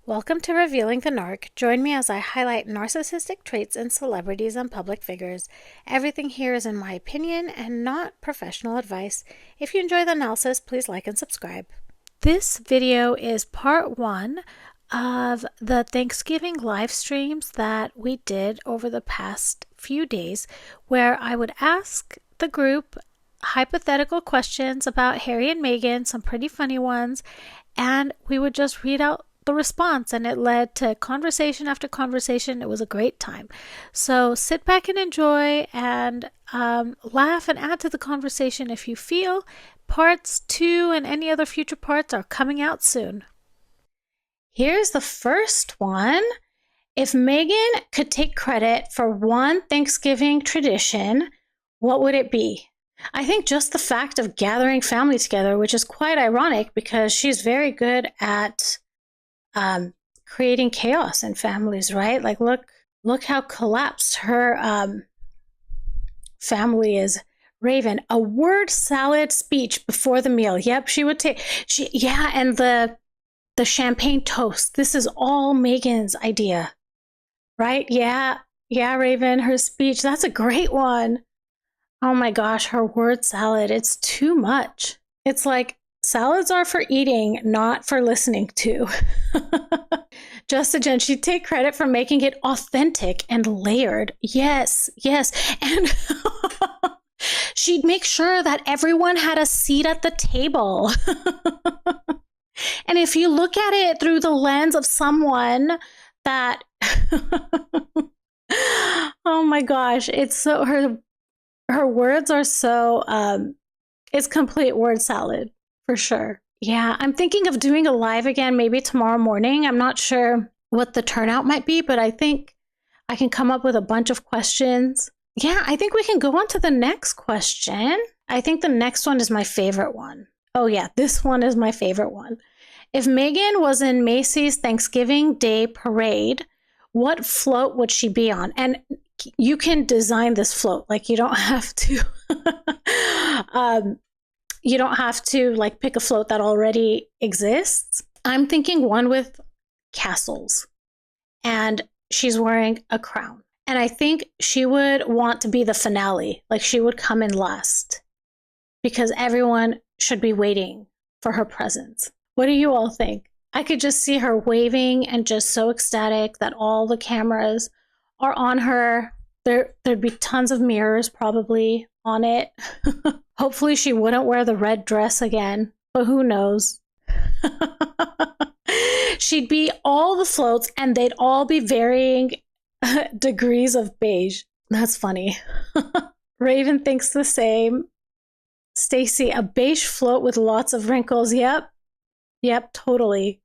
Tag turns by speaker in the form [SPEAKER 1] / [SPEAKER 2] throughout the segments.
[SPEAKER 1] Welcome to Revealing the Narc. Join me as I highlight narcissistic traits in celebrities and public figures. Everything here is in my opinion and not professional advice. If you enjoy the analysis, please like and subscribe. This video is part one of the Thanksgiving live streams that we did over the past few days, where I would ask the group hypothetical questions about Harry and Meghan, some pretty funny ones, and we would just read out the response, and it led to conversation after conversation. It was a great time. So sit back and enjoy and laugh and add to the conversation if you feel. Parts 2 and any other future parts are coming out soon. Here's the first one. If Meghan could take credit for one Thanksgiving tradition, what would it be? I think just the fact of gathering family together, which is quite ironic because she's very good at creating chaos in families, right? Like, look how collapsed her family is. Raven, a word salad speech before the meal. Yep, she would take. And the champagne toast. This is all Meghan's idea, right? Yeah, Raven, her speech. That's a great one. Oh my gosh, her word salad. It's too much. It's like, salads are for eating, not for listening to. Justin, she'd take credit for making it authentic and layered. Yes. And she'd make sure that everyone had a seat at the table. And if you look at it through the lens of someone that, oh my gosh, it's so, her words are so, it's complete word salad. For sure. Yeah, I'm thinking of doing a live again, maybe tomorrow morning. I'm not sure what the turnout might be, but I think I can come up with a bunch of questions. Yeah, I think we can go on to the next question. I think the next one is my favorite one. Oh yeah, this one is my favorite one. If Meghan was in Macy's Thanksgiving Day Parade, what float would she be on? And you can design this float. Like, you don't have to... You don't have to like pick a float that already exists. I'm thinking one with castles, and she's wearing a crown. And I think she would want to be the finale. Like, she would come in last because everyone should be waiting for her presence. What do you all think? I could just see her waving and just so ecstatic that all the cameras are on her. There'd be tons of mirrors probably on it. Hopefully she wouldn't wear the red dress again, but who knows? She'd be all the floats and they'd all be varying degrees of beige. That's funny. Raven thinks the same. Stacy, a beige float with lots of wrinkles. Yep, totally.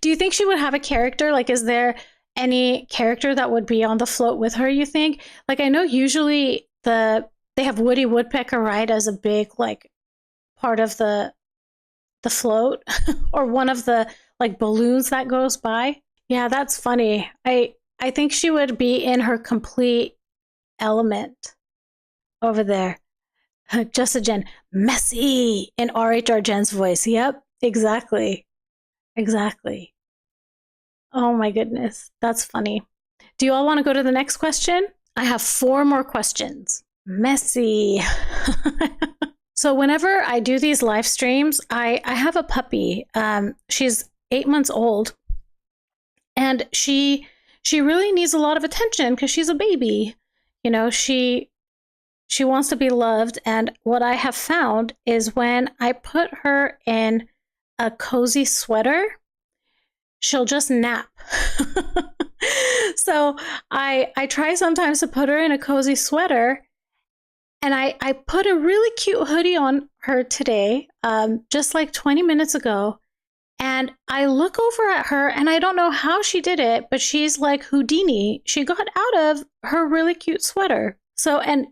[SPEAKER 1] Do you think she would have a character? Like, is there any character that would be on the float with her, you think? Like, I know usually they have Woody Woodpecker, right, as a big like part of the float or one of the like balloons that goes by. Yeah, that's funny. I think she would be in her complete element over there. Just a Jen, messy in RHR Jen's voice. Yep, exactly. Oh my goodness, that's funny. Do you all want to go to the next question? I have 4 more questions. Messy. So whenever I do these live streams, I have a puppy. She's 8 months old, and she really needs a lot of attention because she's a baby. You know, she wants to be loved, and what I have found is when I put her in a cozy sweater, she'll just nap. So I try sometimes to put her in a cozy sweater, and I put a really cute hoodie on her today, just like 20 minutes ago, and I look over at her, and I don't know how she did it, but she's like Houdini. She got out of her really cute sweater. So, and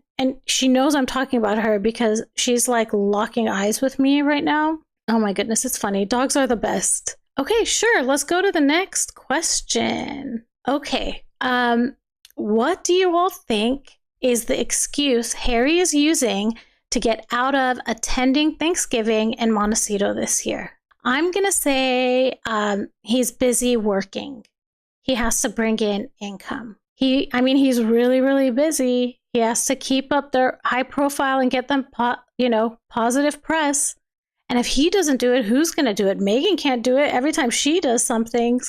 [SPEAKER 1] she knows I'm talking about her because she's like locking eyes with me right now. Oh my goodness, it's funny. Dogs are the best. Okay, sure. Let's go to the next question. Okay. What do you all think is the excuse Harry is using to get out of attending Thanksgiving in Montecito this year? I'm going to say he's busy working. He has to bring in income. He's really, really busy. He has to keep up their high profile and get them, positive press. And if he doesn't do it, who's going to do it? Meghan can't do it. Every time she does something,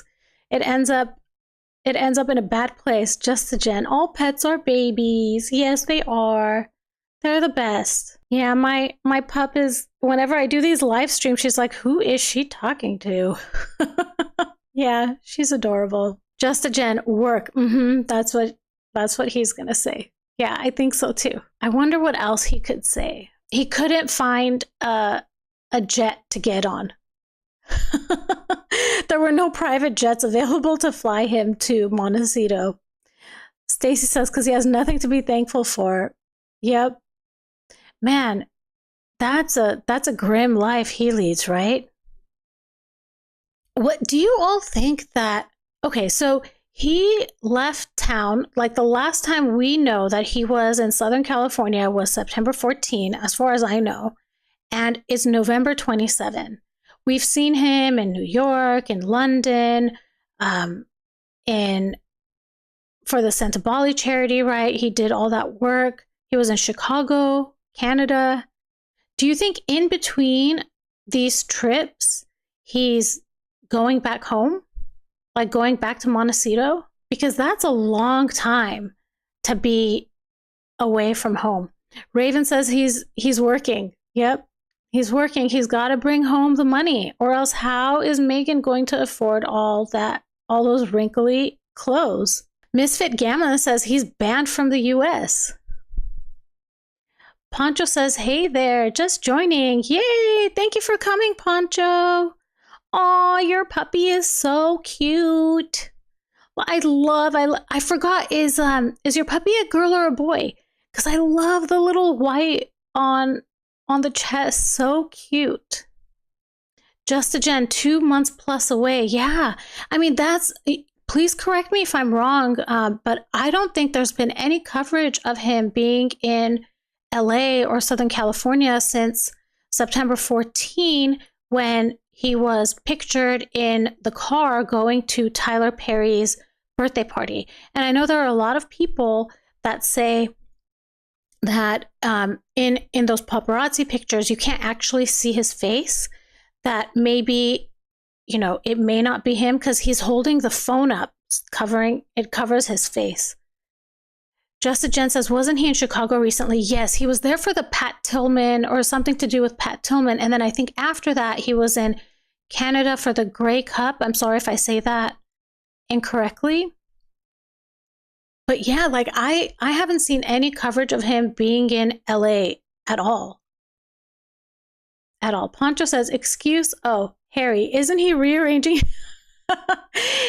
[SPEAKER 1] it ends up in a bad place. Just to Jen, all pets are babies. Yes, they are. They're the best. Yeah, my pup is, whenever I do these live streams, she's like, who is she talking to? Yeah, she's adorable. Just to Jen, work. That's what he's going to say. Yeah, I think so too. I wonder what else he could say. He couldn't find a jet to get on. There were no private jets available to fly him to Montecito. Stacy says, because he has nothing to be thankful for. Yep. Man, that's a grim life he leads, right? What do you all think that? Okay, so he left town, like the last time we know that he was in Southern California was September 14, as far as I know, and it's November 27. We've seen him in New York, in London, for the Santa Bali charity, right? He did all that work. He was in Chicago, Canada. Do you think in between these trips, he's going back home? Like going back to Montecito? Because that's a long time to be away from home. Raven says he's working. Yep. He's working. He's got to bring home the money, or else how is Meghan going to afford all those wrinkly clothes? Misfit Gamma says he's banned from the US. Poncho says, hey there, just joining. Yay, thank you for coming, Poncho. Aw, your puppy is so cute. Well, I forgot, is your puppy a girl or a boy? Because I love the little white on the chest. So cute. Just a Jen, 2 months plus away. Yeah. I mean, please correct me if I'm wrong, but I don't think there's been any coverage of him being in LA or Southern California since September 14, when he was pictured in the car going to Tyler Perry's birthday party. And I know there are a lot of people that say that in those paparazzi pictures, you can't actually see his face, that maybe, it may not be him because he's holding the phone up, it covers his face. Justice Jen says, wasn't he in Chicago recently? Yes, he was there for the Pat Tillman, or something to do with Pat Tillman. And then I think after that, he was in Canada for the Grey Cup. I'm sorry if I say that incorrectly. But yeah, like I haven't seen any coverage of him being in LA at all. At all. Poncho says, excuse, Harry, isn't he rearranging?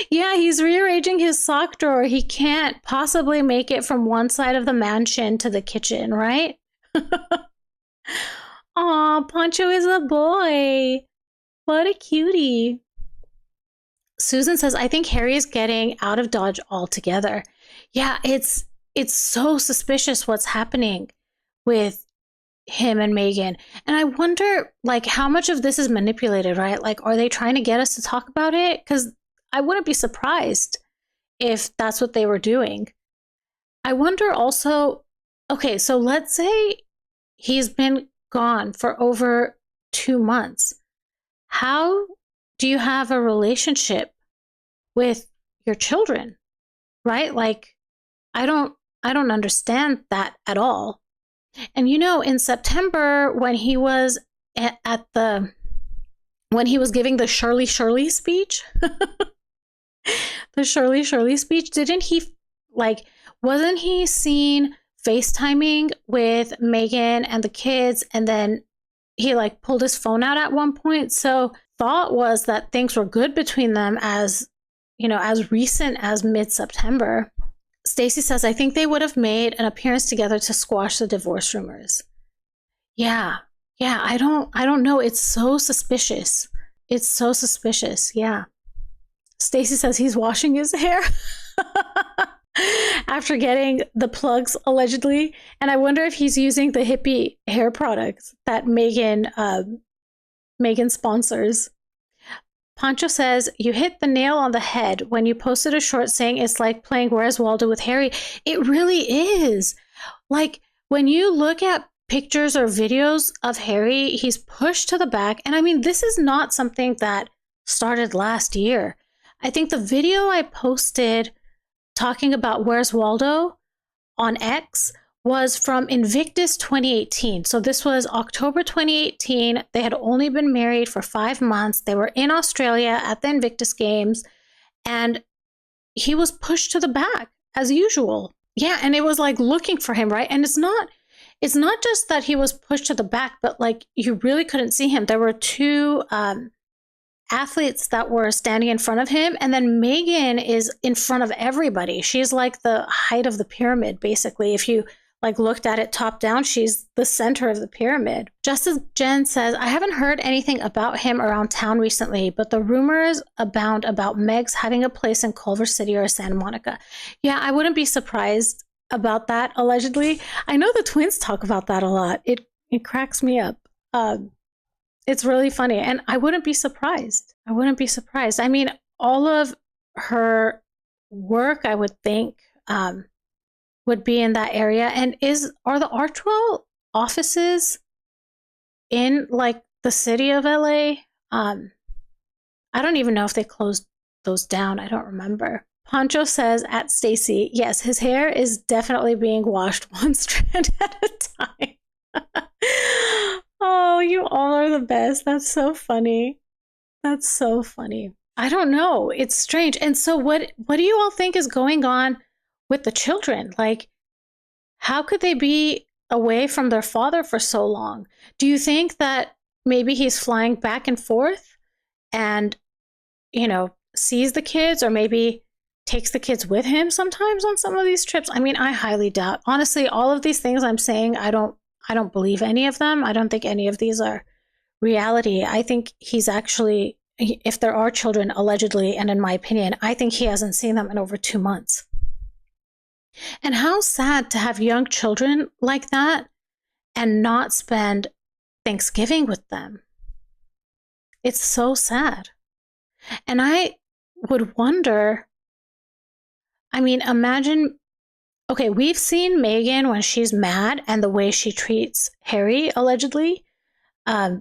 [SPEAKER 1] Yeah, he's rearranging his sock drawer. He can't possibly make it from one side of the mansion to the kitchen, right? Aw, Poncho is a boy. What a cutie. Susan says, I think Harry is getting out of Dodge altogether. Yeah, it's so suspicious what's happening with him and Meghan. And I wonder, like, how much of this is manipulated, right? Like, are they trying to get us to talk about it? Because I wouldn't be surprised if that's what they were doing. I wonder also, okay, so let's say he's been gone for over 2 months. How do you have a relationship with your children, right? Like, I don't understand that at all. And in September, when he was when he was giving the Shirley speech, the Shirley speech, didn't he, wasn't he seen FaceTiming with Meghan and the kids, and then he pulled his phone out at one point? So thought was that things were good between them as recent as mid-September. Stacy says, I think they would have made an appearance together to squash the divorce rumors. Yeah, I don't know. It's so suspicious. Yeah. Stacy says he's washing his hair after getting the plugs, allegedly. And I wonder if he's using the hippie hair products that Meghan sponsors. Pancho says, you hit the nail on the head when you posted a short saying it's like playing Where's Waldo with Harry. It really is. Like, when you look at pictures or videos of Harry, he's pushed to the back. And I mean, this is not something that started last year. I think the video I posted talking about Where's Waldo on X was from Invictus 2018. So this was October 2018. They had only been married for 5 months. They were in Australia at the Invictus Games, and he was pushed to the back as usual. Yeah, and it was like looking for him, right? And it's not just that he was pushed to the back, but like you really couldn't see him. There were two athletes that were standing in front of him, and then Meghan is in front of everybody. She's like the height of the pyramid, basically. If you like looked at it top down, she's the center of the pyramid. Justice Jen says, I haven't heard anything about him around town recently, but the rumors abound about Megs having a place in Culver City or Santa Monica. Yeah, I wouldn't be surprised about that, allegedly. I know the twins talk about that a lot. It cracks me up. It's really funny, and I wouldn't be surprised. I wouldn't be surprised. I mean, all of her work, I would think, would be in that area. And are the Archwell offices in like the city of LA? I don't even know if they closed those down. I don't remember. Pancho says at Stacy, yes, his hair is definitely being washed one strand at a time. Oh, you all are the best. That's so funny. That's so funny. I don't know. It's strange. And so what do you all think is going on with the children? Like, how could they be away from their father for so long? Do you think that maybe he's flying back and forth and, sees the kids, or maybe takes the kids with him sometimes on some of these trips? I mean, I highly doubt. Honestly, all of these things I'm saying, I don't believe any of them. I don't think any of these are reality. I think he's actually, if there are children, allegedly, and in my opinion, I think he hasn't seen them in over 2 months. And how sad to have young children like that and not spend Thanksgiving with them. It's so sad. And I would wonder, I mean, imagine, okay, we've seen Meghan when she's mad and the way she treats Harry, allegedly. I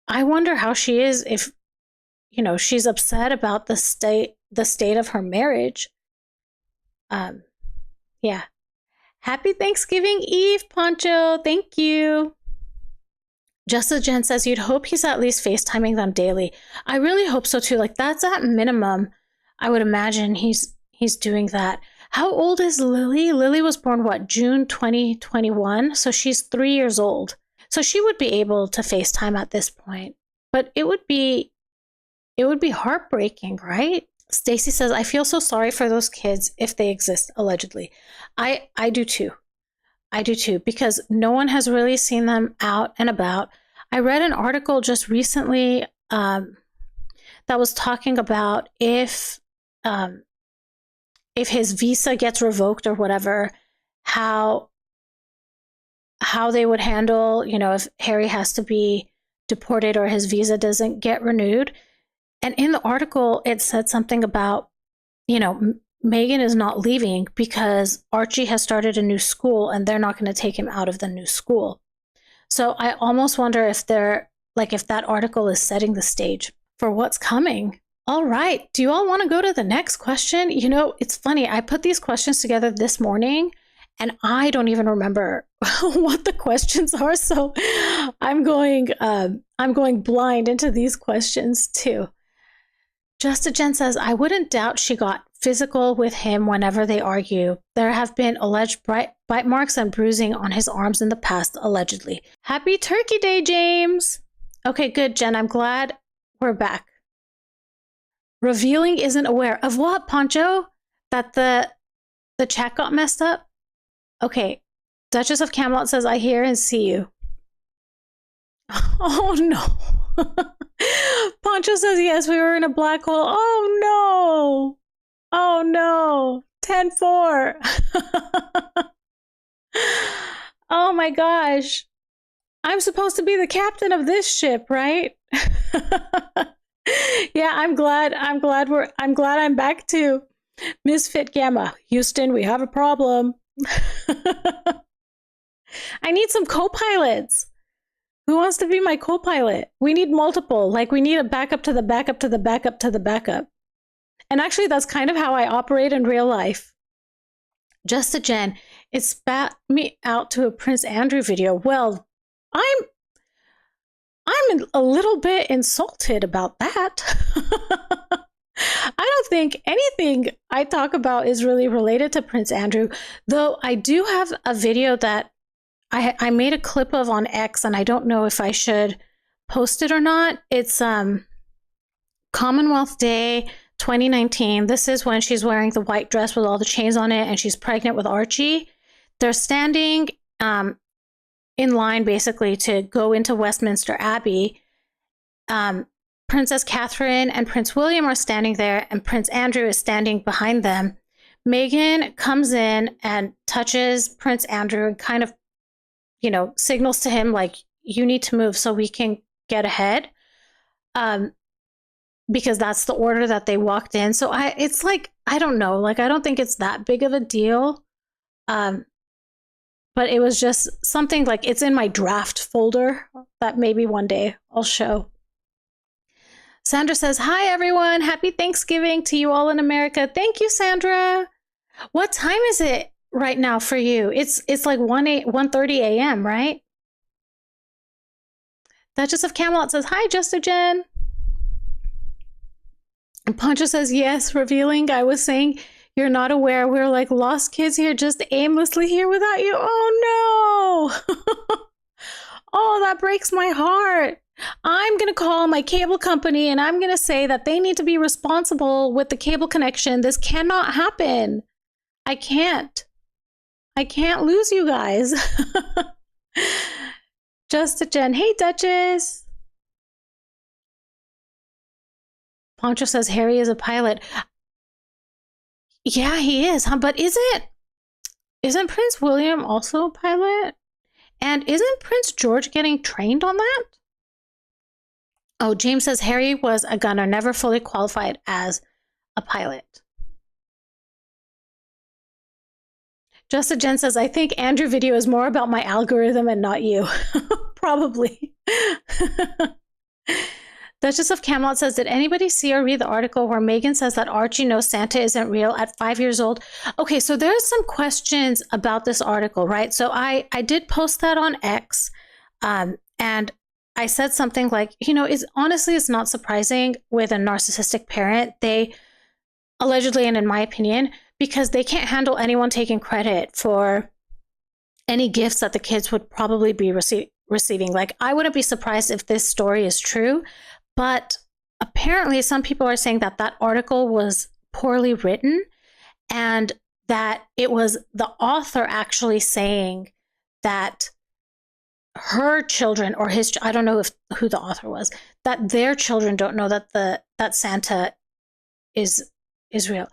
[SPEAKER 1] wonder how she is if, she's upset about the state of her marriage. Yeah. Happy Thanksgiving Eve, Pancho. Thank you. Justice Jen says you'd hope he's at least FaceTiming them daily. I really hope so too. Like, that's at minimum. I would imagine he's doing that. How old is Lily? Lily was born, June 2021? So she's 3 years old. So she would be able to FaceTime at this point. But it would be heartbreaking, right? Stacy says, I feel so sorry for those kids if they exist, allegedly. I do too. I do too, because no one has really seen them out and about. I read an article just recently that was talking about if his visa gets revoked or whatever, how they would handle, if Harry has to be deported or his visa doesn't get renewed. And in the article, it said something about, Meghan is not leaving because Archie has started a new school and they're not going to take him out of the new school. So I almost wonder if if that article is setting the stage for what's coming. All right. Do you all want to go to the next question? It's funny. I put these questions together this morning and I don't even remember what the questions are. So I'm going blind into these questions too. Justice Jen says, I wouldn't doubt she got physical with him whenever they argue. There have been alleged bite marks and bruising on his arms in the past, allegedly. Happy Turkey Day, James. Okay, good, Jen. I'm glad we're back. Revealing isn't aware of what, Pancho? That the chat got messed up? Okay. Duchess of Camelot says, I hear and see you. Oh, no. Pancho says, yes, we were in a black hole. Oh, no. Oh, no. 10-4. Oh, my gosh. I'm supposed to be the captain of this ship, right? Yeah, I'm glad I'm back to Misfit Gamma. Houston, we have a problem. I need some co-pilots. Who wants to be my co-pilot? We need multiple. Like, we need a backup to the backup to the backup to the backup. And actually, that's kind of how I operate in real life. Just a Jen, it spat me out to a Prince Andrew video. Well, I'm a little bit insulted about that. I don't think anything I talk about is really related to Prince Andrew, though I do have a video that I made a clip of on X, and I don't know if I should post it or not. It's Commonwealth Day 2019. This is when she's wearing the white dress with all the chains on it, and she's pregnant with Archie. They're standing in line basically to go into Westminster Abbey. Princess Catherine and Prince William are standing there, and Prince Andrew is standing behind them. Meghan comes in and touches Prince Andrew and kind of, signals to him, like, you need to move so we can get ahead. Because that's the order that they walked in. So it's like, I don't know, like, I don't think it's that big of a deal. But it was just something, like, it's in my draft folder that maybe one day I'll show. Sandra says, hi, everyone. Happy Thanksgiving to you all in America. Thank you, Sandra. What time is it right now for you? It's like 1:30 a.m., right? Duchess of Camelot says, hi, Just a Jen. And Poncho says, yes, revealing. I was saying you're not aware. We're like lost kids here, just aimlessly here without you. Oh, no. Oh, that breaks my heart. I'm going to call my cable company and I'm going to say that they need to be responsible with the cable connection. This cannot happen. I can't lose you guys. Just a Jen. Hey, Duchess. Poncho says Harry is a pilot. Yeah, he is, huh? But isn't Prince William also a pilot? And isn't Prince George getting trained on that? Oh, James says Harry was a gunner, never fully qualified as a pilot. Just a Jen says, I think Andrew video is more about my algorithm and not you. Probably. Duchess of Camelot says, did anybody see or read the article where Meghan says that Archie knows Santa isn't real at 5 years old? Okay, so there's some questions about this article, right? So I did post that on X, and I said something like, it's not surprising with a narcissistic parent. They allegedly, and in my opinion, because they can't handle anyone taking credit for any gifts that the kids would probably be receiving. Like, I wouldn't be surprised if this story is true, but apparently some people are saying that that article was poorly written and that it was the author actually saying that her children or his, I don't know who the author was, that their children don't know that Santa is real.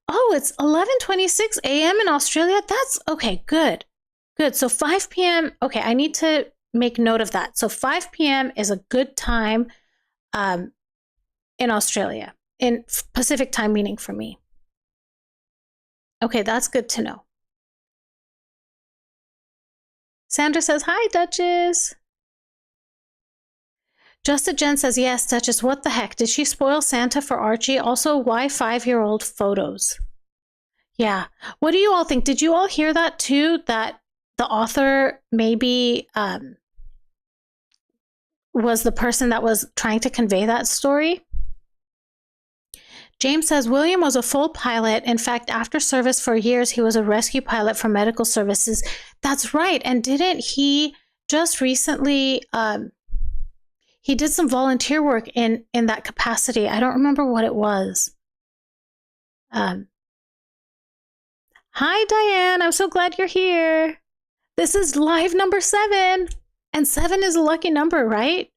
[SPEAKER 1] Oh, it's 11:26 a.m. in Australia. That's okay. Good. So 5 p.m. Okay, I need to make note of that. So 5 p.m. is a good time in Australia, in Pacific time, meaning for me. Okay, that's good to know. Sandra says, hi, Duchess. Just a Jen says, yes, Duchess, what the heck? Did she spoil Santa for Archie? Also, why 5-year-old photos? Yeah. What do you all think? Did you all hear that too? That the author maybe was the person that was trying to convey that story? James says, William was a full pilot. In fact, after service for years, he was a rescue pilot for medical services. That's right. And didn't he just recently, he did some volunteer work in that capacity. I don't remember what it was. Hi, Diane. I'm so glad you're here. This is live number 7. And 7 is a lucky number, right?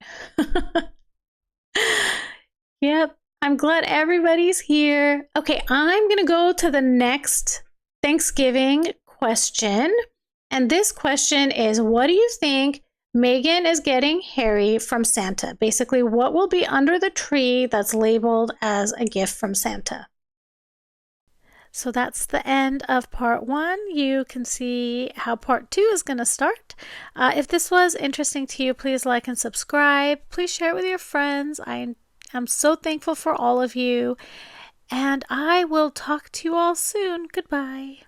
[SPEAKER 1] Yep. I'm glad everybody's here. Okay, I'm going to go to the next Thanksgiving question. And this question is, what do you think Meghan is getting Harry from Santa. Basically, what will be under the tree that's labeled as a gift from Santa. So that's the end of part 1. You can see how part 2 is going to start. If this was interesting to you, please like and subscribe. Please share it with your friends. I am so thankful for all of you. And I will talk to you all soon. Goodbye.